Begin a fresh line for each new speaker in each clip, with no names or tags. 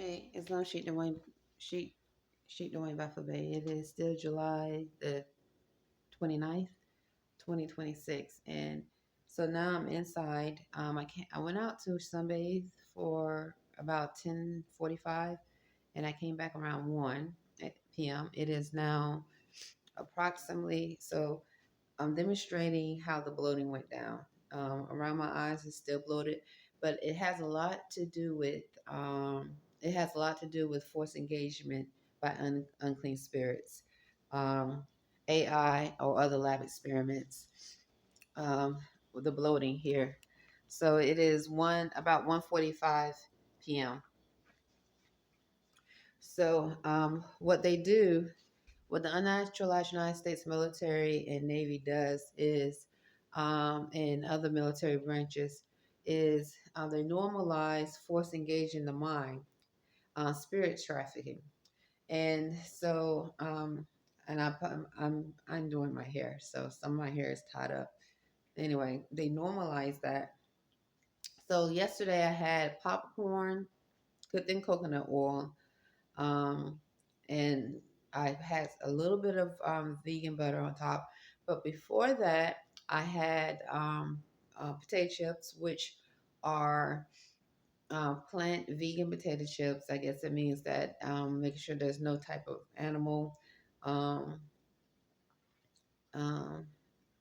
Hey, it's no sheet sheet Dwayne Bay. It is still July the 29th, 2026. And so now I'm inside. I went out to sunbathe for about 10:45 and I came back around 1 p.m. It is now approximately so I'm demonstrating how the bloating went down. Around my eyes is still bloated, but it has a lot to do with force engagement by unclean spirits, um, AI or other lab experiments. With the bloating here, so it is about 1:45 p.m. So what the unnaturalized United States military and Navy does is, and other military branches, is they normalize force engaging the mind, spirit trafficking, and so and I'm doing my hair, so some of my hair is tied up. Anyway, they normalize that. So yesterday I had popcorn cooked in coconut oil, um, and I had a little bit of vegan butter on top. But before that, I had potato chips, which are plant vegan potato chips. I guess it means that making sure there's no type of animal, um, um,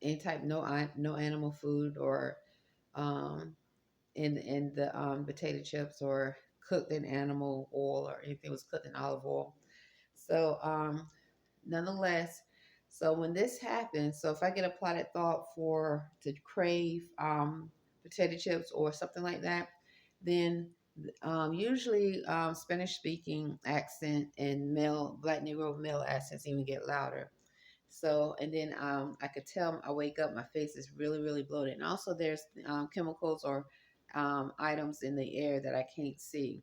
any type, no animal food or um, in the potato chips or cooked in animal oil or anything was cooked in olive oil. So nonetheless, so when this happens, so if I get a plotted thought to crave potato chips or something like that, then usually Spanish speaking accent and black Negro male accents even get louder. So, and then I could tell I wake up, my face is really, really bloated. And also there's chemicals or items in the air that I can't see,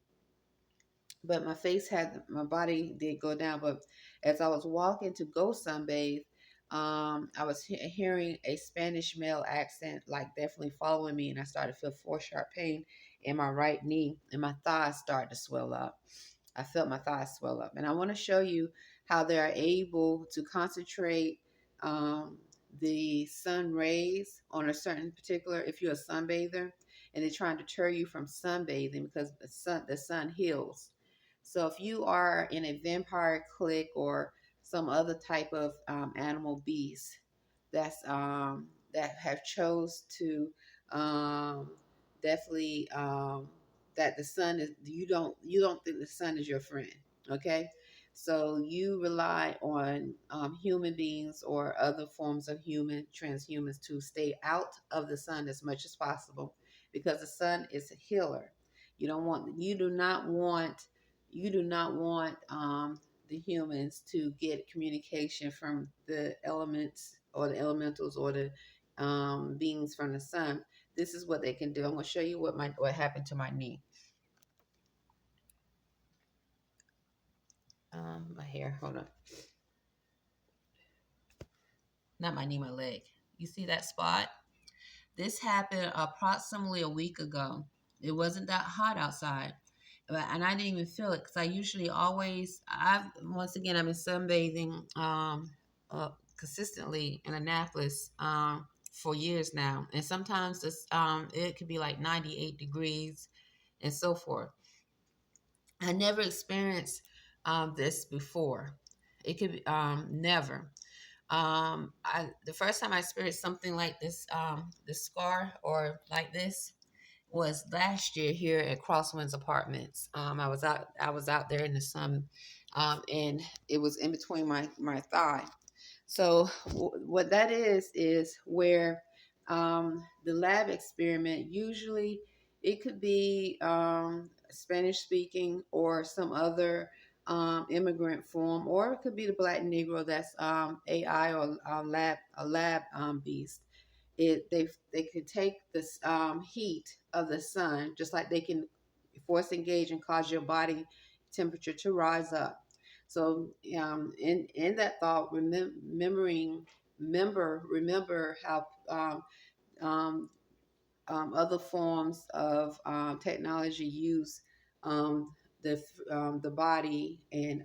but my body did go down. But as I was walking to go sunbathe, I was hearing a Spanish male accent, like definitely following me, and I started to feel sharp pain in my right knee, and my thighs started to swell up. I felt my thighs swell up, and I want to show you how they are able to concentrate um, the sun rays on a certain particular. If you're a sunbather, and they're trying to deter you from sunbathing because the sun heals. So if you are in a vampire clique or some other type of animal beast that have chose to um, definitely that the sun is you don't think the sun is your friend, okay? So you rely on human beings or other forms of transhumans to stay out of the sun as much as possible because the sun is a healer. You do not want the humans to get communication from the elements or the elementals or the beings from the sun. This is what they can do. I'm going to show you what happened to my knee. My hair. Hold on. Not my knee, my leg. You see that spot? This happened approximately a week ago. It wasn't that hot outside, and I didn't even feel it because I usually always. I've been sunbathing consistently in Annapolis for years now, and sometimes it could be like 98 degrees and so forth. I never experienced this before. It could be never. The first time I experienced something like this scar or like this was last year here at Crosswinds Apartments. I was out there in the sun, and it was in between my thigh. So what that is where the lab experiment usually it could be Spanish speaking or some other immigrant form, or it could be the Black Negro that's AI or a lab beast. They could take this heat of the sun, just like they can force engage and cause your body temperature to rise up. So in that thought, remember how um, other forms of technology use the body and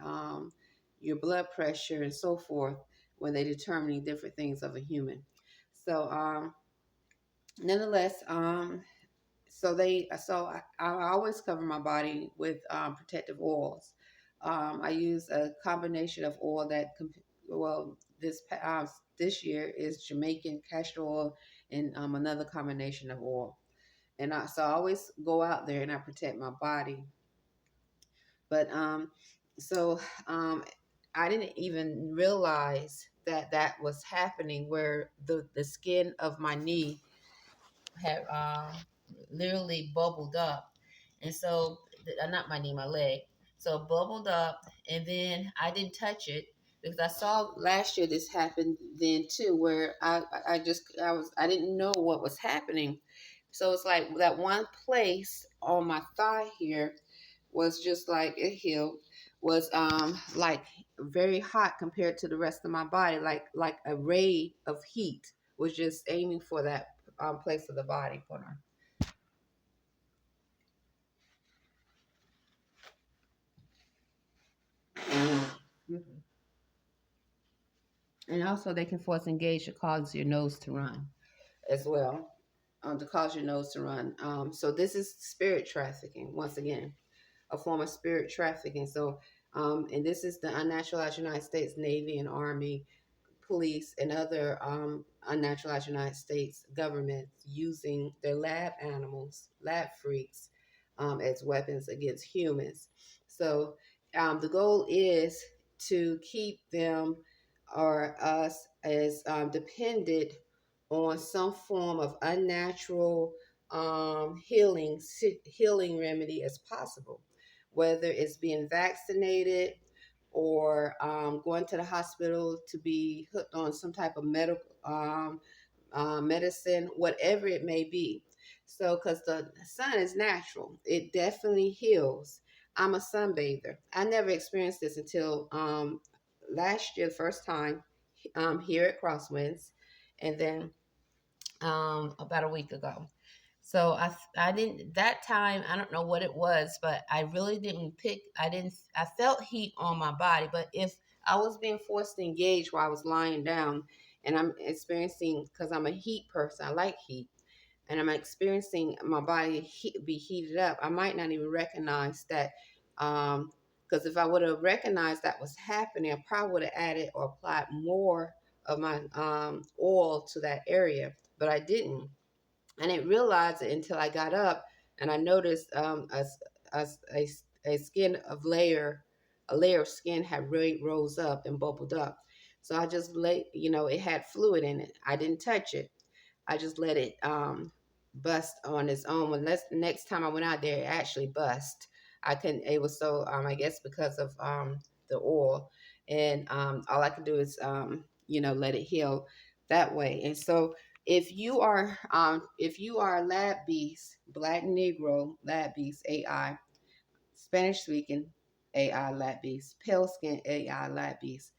your blood pressure and so forth when they're determining different things of a human. So nonetheless, I always cover my body with protective oils. I use a combination of oil well, this year is Jamaican castor oil and another combination of oil. And I always go out there and I protect my body. But so um, I didn't even realize that that was happening, where the skin of my knee had literally bubbled up, and so not my knee, my leg. So it bubbled up, and then I didn't touch it because I saw last year this happened then too, where I didn't know what was happening. So it's like that one place on my thigh here was just like it healed, was like very hot compared to the rest of my body, like a ray of heat was just aiming for that place of the body corner. And also they can force engage to cause your nose to run as well, to cause your nose to run. So this is spirit trafficking once again, a form of spirit trafficking. So and this is the unnaturalized United States Navy and Army, police, and other unnaturalized United States government using their lab animals, lab freaks, as weapons against humans. So the goal is to keep them or us as dependent on some form of unnatural healing remedy as possible, whether it's being vaccinated or going to the hospital to be hooked on some type of medical medicine, whatever it may be. So, because the sun is natural, it definitely heals. I'm a sunbather. I never experienced this until last year, the first time here at Crosswinds, and then about a week ago. So I didn't that time. I don't know what it was, but I really didn't pick. I felt heat on my body, but if I was being forced to engage while I was lying down, and I'm experiencing, because I'm a heat person, I like heat, and I'm experiencing my body be heated up, I might not even recognize that. Because if I would have recognized that was happening, I probably would have added or applied more of my oil to that area, but I didn't. I didn't realize it until I got up and I noticed a, a, a skin of a layer of skin had really rose up and bubbled up. So I just it had fluid in it. I didn't touch it. I just let it bust on its own. When next time I went out there, it actually bust. I couldn't. It was so I guess because of the oil, and all I could do is let it heal that way. And so if you are a lab beast, Black Negro lab beast AI, Spanish speaking AI lab beast, pale skin AI lab beast,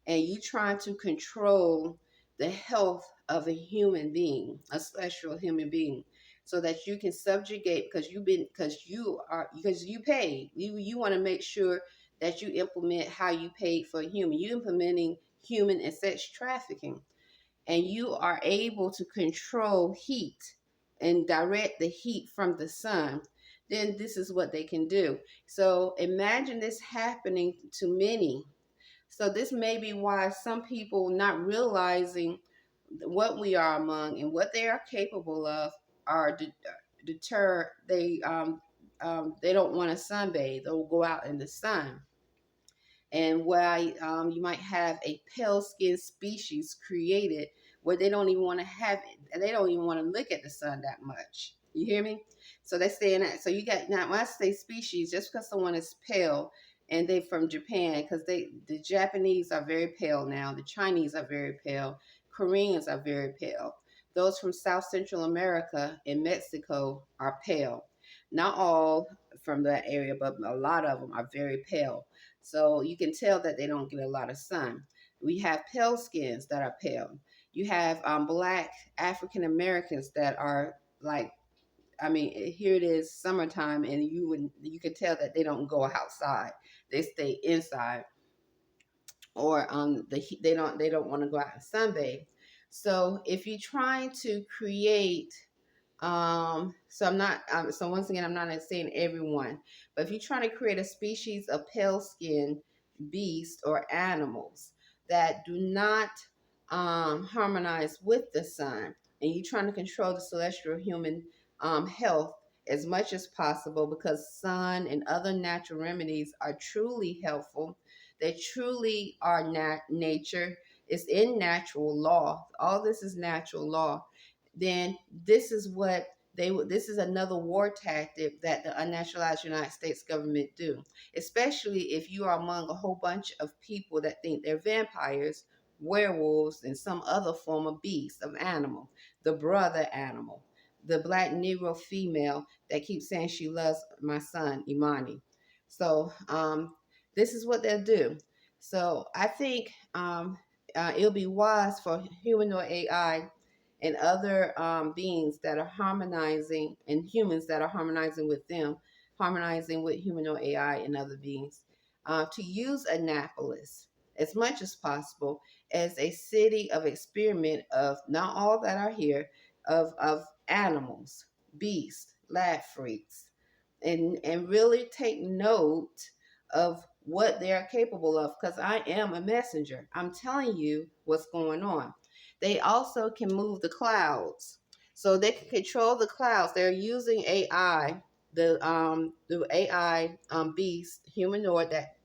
and you trying to control the health of a human being, a celestial human being, so that you can subjugate, because you paid. You want to make sure that you implement how you paid for a human. You implementing human and sex trafficking, and you are able to control heat and direct the heat from the sun, then this is what they can do. So imagine this happening to many. So this may be why some people, not realizing what we are among and what they are capable of, are deterred. They don't want to sunbathe. They'll go out in the sun, and why you might have a pale skin species created where they don't even want to have it. They don't even want to look at the sun that much. You hear me? So they stay in that. So you got, now when I say species, just because someone is pale and they from Japan, because the Japanese are very pale now, the Chinese are very pale, Koreans are very pale. Those from South Central America and Mexico are pale. Not all from that area, but a lot of them are very pale. So you can tell that they don't get a lot of sun. We have pale skins that are pale. You have Black African Americans that are like I mean, here it is summertime, and you can tell that they don't go outside. They stay inside, or they don't want to go out and sunbathe. So if you're trying to create so I'm not so once again, I'm not saying everyone, but if you're trying to create a species of pale skinned beast or animals that do not harmonize with the sun, and you're trying to control the celestial human health as much as possible, because sun and other natural remedies are truly helpful. They truly are nature. It's in natural law. All this is natural law. Then this is what this is another war tactic that the unnaturalized United States government do, especially if you are among a whole bunch of people that think they're vampires, werewolves, and some other form of beast, of animal, the brother animal, the black Negro female that keeps saying she loves my son Imani. So this is what they'll do. So I think it'll be wise for humanoid AI and other beings that are harmonizing, and humans that are harmonizing with them, harmonizing with humanoid AI and other beings, to use Annapolis as much as possible as a city of experiment of not all that are here, of animals, beasts, lab freaks, and really take note of what they are capable of, because I am a messenger. I'm telling you what's going on. They also can move the clouds. So they can control the clouds. They're using AI, the AI beast, humanoid, that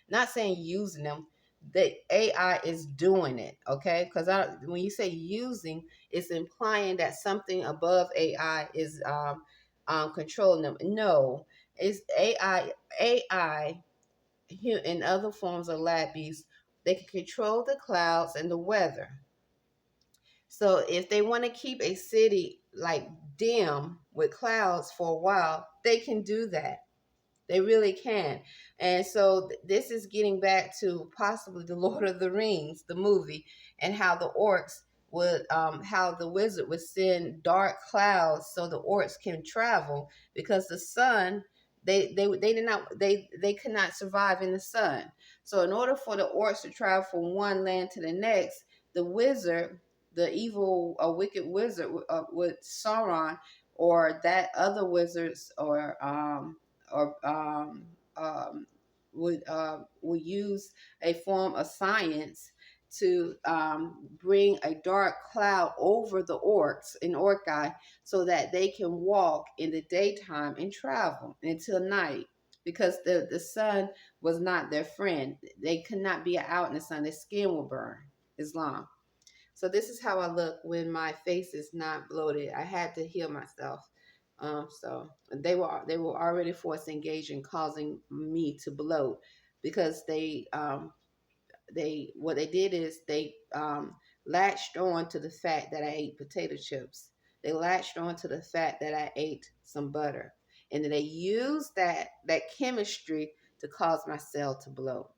not saying using them. The AI is doing it, okay? Because when you say using, it's implying that something above AI is controlling them. No, it's AI. AI in other forms of lab beasts, they can control the clouds and the weather. So if they want to keep a city like dim with clouds for a while, they can do that. They really can. And so this is getting back to possibly the Lord of the Rings, the movie, and how the orcs would, how the wizard would send dark clouds so the orcs can travel, because the sun, they did not they could not survive in the sun. So in order for the orcs to travel from one land to the next, the wizard, the evil, wicked wizard, with Sauron, or that other wizards, or would use a form of science to bring a dark cloud over the orcs in Orcai, so that they can walk in the daytime and travel until night, because the sun was not their friend. They could not be out in the sun. Their skin will burn. Islam. So this is how I look when my face is not bloated. I had to heal myself. So they were already forced to engage in causing me to bloat, because they what they did is they latched on to the fact that I ate potato chips. They latched on to the fact that I ate some butter, and then they used that chemistry to cause my cell to bloat.